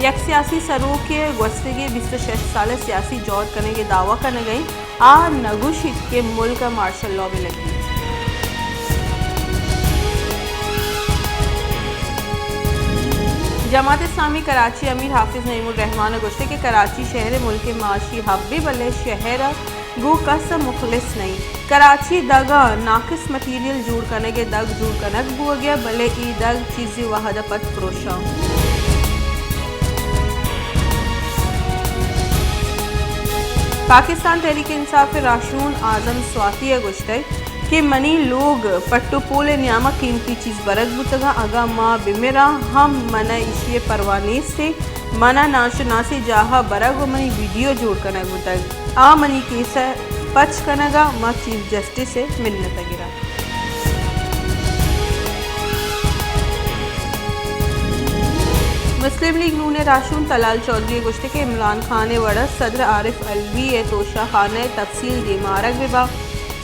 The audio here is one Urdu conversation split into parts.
یک سیاسی سروق کے گوستگی 26 سال سیاسی جوڑ کرنے کے دعویٰ کرنے گئی نگوشت کے ملک کا مارشل لا بھی لگی جماعت اسلامی کراچی امیر حافظ نعیم الرحمان گوشتے کہ کراچی شہر ملک معاشی حب بھی بلے شہر گو کس مخلص نہیں کراچی دگا ناقص مٹیریل جوڑ کرنے کے دگ جوڑ کنک بو گیا بلے ای دگ چیزی وحد پت پروشا پاکستان تحریک انصاف راشون اعظم سواتی گشتے کہ منی لوگ پٹو پول نیامہ قیمتی چیز برگ بتگا اگا ماں بمیرا ہم منع اشیے پروانی سے منع ناشناسی جاہا برگ و منی ویڈیو جوڑ کنگ بتگ منی کیسا پچ کنگا ماں چیف جسٹس سے منت گرا مسلم لیگ نون راشون طلال چودھری گشتے کے عمران خان وڑس صدر عارف الوی توشہ خانہ تفصیل دی مارک ببا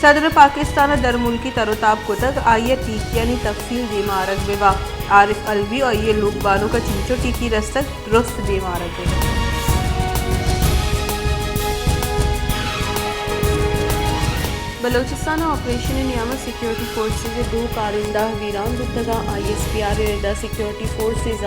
صدر پاکستان در ملکی تروتاب کتگ آئیے ٹیک یعنی تفصیل دی مارک ببا عارف الوی اور یہ لوگ بانوں کا چنچو ٹیکی رستک درست دی مارک ببا بلوچستان آپریشن نیامت سیکیورٹی فورسز 2 کارندہ ویران گفتگا ISPR ردہ سیکیورٹی فورسز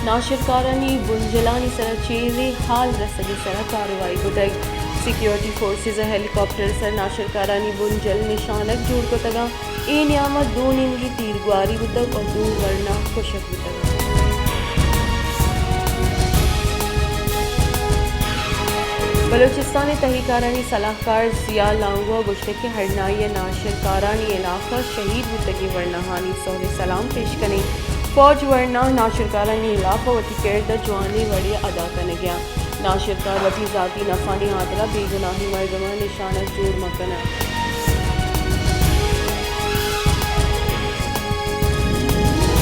ناشرکارانی بنجلانی سر چیزی حال رسگی سر کاروائی گدگ سیکیورٹی فورسز ہیلی کاپٹر سر ناشرکارانی بنجل نشانک جوڑ گتگا اے نیامت 2 نمگی تیرگواری گدگ اور 2 ورنہ کشک گتگا بلوچستان تحقیقارانی صلاحکار ضیاء لانگو گشتے کے ہرنائی ناشرکارانی علاقہ شہید گتگی ورنہانی سہر سلام پیش کریں فوج ورنہ ناشرکارانی علاقہ وٹی کردہ جوانی وڑی ادا کرنے گیا ناشرکار وٹی ذاتی نفانی حاضرہ بے گناہی مردمہ نشانت جوڑ مکنہ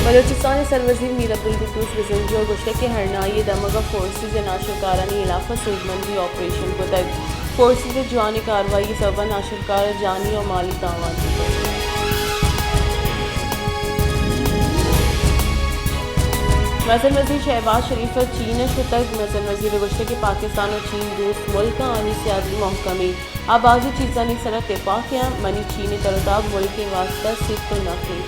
بلوچستان سروزیر میر عبدالقدوس بزنجو گشتے کے ہرنائی دمگا فورسز ناشرکارانی علاقہ سودمندی آپریشن کو تک فورسز جوانی کاروائی سبب ناشرکار جانی اور مالی تاوان کی وزیر وزیر شہباز شریف چین شتک وزیر وزیر گشتے کے پاکستان اور چین دوست ملک کا آنی سیادی محکمی آبازی چیزانی سرت اتفاقیاں منی چینی ترتاب ملک کے واسطہ صرف و نفی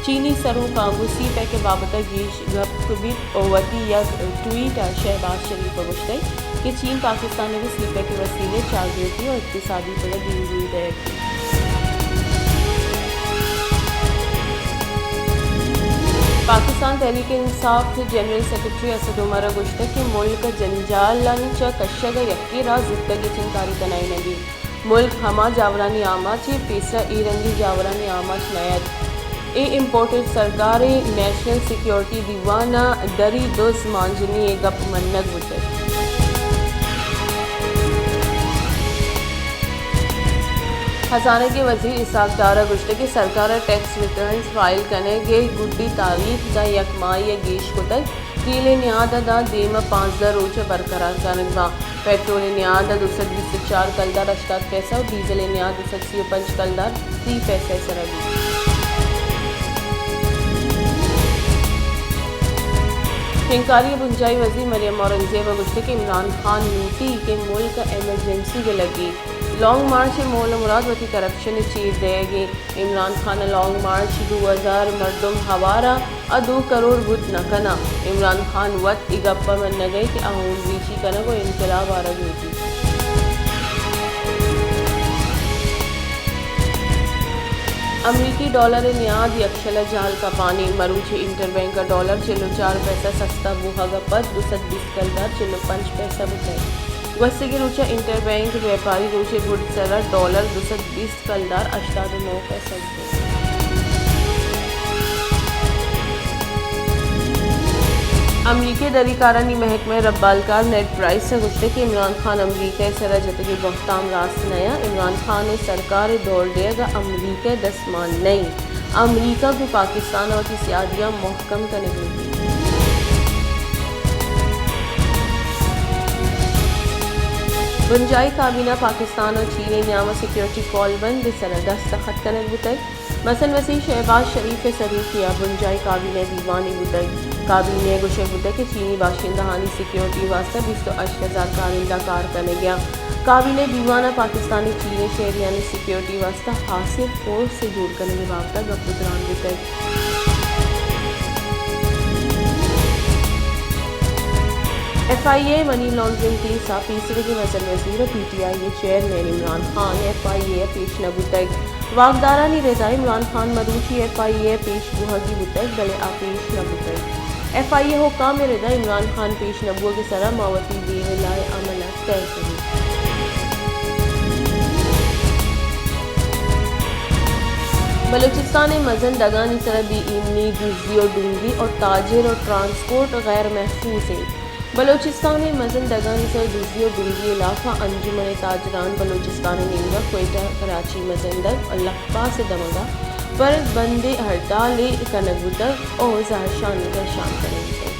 چینی سروں کانگوسی پہ کے بابتہ گیش گپ کبیت اوتی یا ٹویٹ شہباز شریف گشتے کہ چین پاکستان کے سلیپے کے وسیلے چاگرتی اور اقتصادی پر دین روی دے گی پاکستان تحریک انصاف جنرل سیکرٹری اسد عمر گشتے کہ ملک جنجال چا کشگ یکی راز زندگی چنکاری تنائی نگی ملک ہما جاورانی آماچ پیسرا ای رنگی جاورانی آماچ نیت ای امپورٹر سرکار نیشنل سیکیورٹی دیوانا دری دوز مانجنی گپ منگ بتر خزانہ کے وزیر اسحاق ڈارا گشتے کہ سرکار ٹیکس ریٹرنز فائل کرنے گے گڈی تاریخ دا یک ماہ گیش کو تک تیل نیاد دا دیم 15 روچ برقرار کرنگا پیٹرول نیاد 224 کلدار 80 پیسہ اور ڈیزل نیاد 235 کلدار 30 پیسہ سرگی شنکاری بنجائی وزیر مریم اورنگزیب گشتے کہ عمران خان لوٹی کے ملک ایمرجنسی کے لگی لانگ مارچ مول مراد وتی کرپشن چیز دے گی عمران خان لانگ مارچ 2000 مردم ہوارا 2 کروڑ گت نکنا عمران خان وط اگپا من نگئی کہ اہون ویچی کنگو انقلاب آرگ ہوتی امریکی ڈالر نیاد یکشل جال کا پانی مروچ انٹر بینک ڈالر 44 پیسہ سستا بوہگا پد 220 کلدار 45 پیسہ بتائی وسیگی روچا انٹر بینک ویپاری روچے گڈ سرا ڈالر 220 کلدار 89 پیسہ بتائی امریکی دری کارانی محکمہ ربالکار نیٹ پرائس سے گشتے کہ عمران خان امریکہ سرا جتگی بہتام راست نیا عمران خان نے سرکار دور دے گا امریکہ دستمان نہیں امریکہ کو پاکستان اور کی سیادیاں محکم کرنے گی بنجائی کابینہ پاکستان اور چین نیامہ سیکیورٹی کال بند سرا دستخط کرنے بتائی مثلا وسیع شہباز شریف صدور کیا بنجائی کابینہ دیوانی بتائی کابینہ گوشے بودے کہ چینی باشندہانی سیکیورٹی واسطہ 28,000 کارندہ کار کرنے گیا کابینہ دیوانہ پاکستانی چینی شہریانی سیکیورٹی واسطہ حاصل فورس سے جوڑ کرنے کے بابتا گپتران بتائی F I a money laundering کی ساپیسرے کے وزیر وزیر P T I chairman Imran Khan F I A پیش نبوتگ واقدارانی رضا عمران خان مروچی ایف آئی اے پیش بوہگی بتگ بلے آپیش نبوتگ ایف آئی اے حکام رضا عمران خان پیش نبوہ کے سرا ماوتی دیو لائے عملہ طے کری بلوچستان مزن دگانی سرا بی ایمنی جزوی و ڈونگی اور تاجر اور ٹرانسپورٹ غیر محفوظ ہے بلوچستان مزن دگانی سر جزوی و ڈونگی علاقہ انجمن تاجران بلوچستان نینگا کوئٹہ کراچی مزندگ اور لکھپا سے دمگا پر بندے ہڑتال کنگوتر اور زہرشانی کا شام کریں گے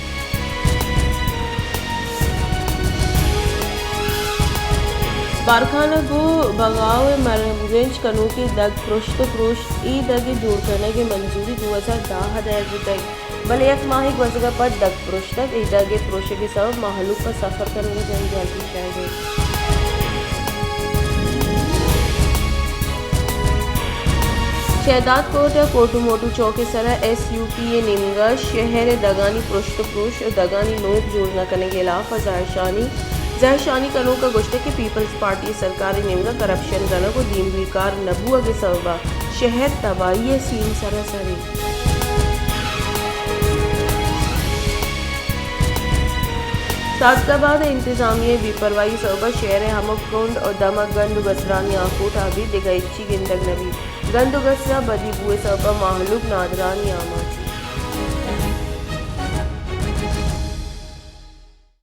بارکھانہ کو بغاو مرمگنج کنو کی دگ پرشت ای دگ جوڑ کرنے کی منظوری 2010 ہدایت بتائی بلے یک ماہی گزگا پر دگ پرشتک ای دگ پروشت کے سبب محلوق پر سفر کرنے کی جنجال پیش آئے گئے شہداد کوٹ کوٹو موٹو چوک سرا ایس یو پی نیمگا شہر دگانی پرشت پروش دگانی نوک جوڑنا کرنے کے علاوہ زہرشانی کنو کا گوشت کہ پیپلز پارٹی سرکاری نیمگا کرپشن کرنا کو دین بیکار نبوہ کے سببہ شہر تباہی سین سرا سری سعادتآباد انتظامیہ بے پرواہی سببہ شہر ہمکنڈ اور دمک گندو گسرانی آکوٹ آبی دگا اچھی گندگ نبی گندو گسرا بدی بوئے سببہ محلوق نادرانی آماچی